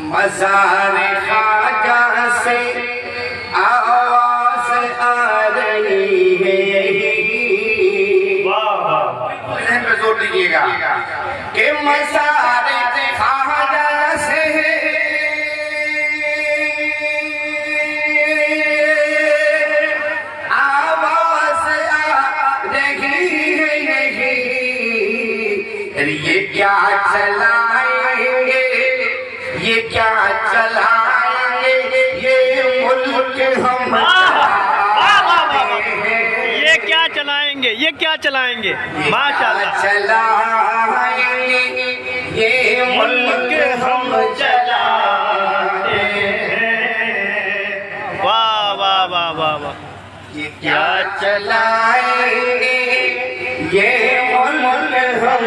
मज़ार ख्वाजा से आवाज़ आ रही है। वाह वाह, पे जोर दीजिएगा कि मज़ार ख्वाजा से आवाज़ आ रही है। ये क्या चलाएंगे, ये क्या चलाएंगे, ये मुल्क हम ये क्या चलाएंगे, ये क्या चलाएंगे, माशाअल्लाह चलाएंगे, ये मुल्क हम चलाते हैं। वाह वाह वाह वाह वाह। ये क्या चलाएंगे, ये मुल्क हम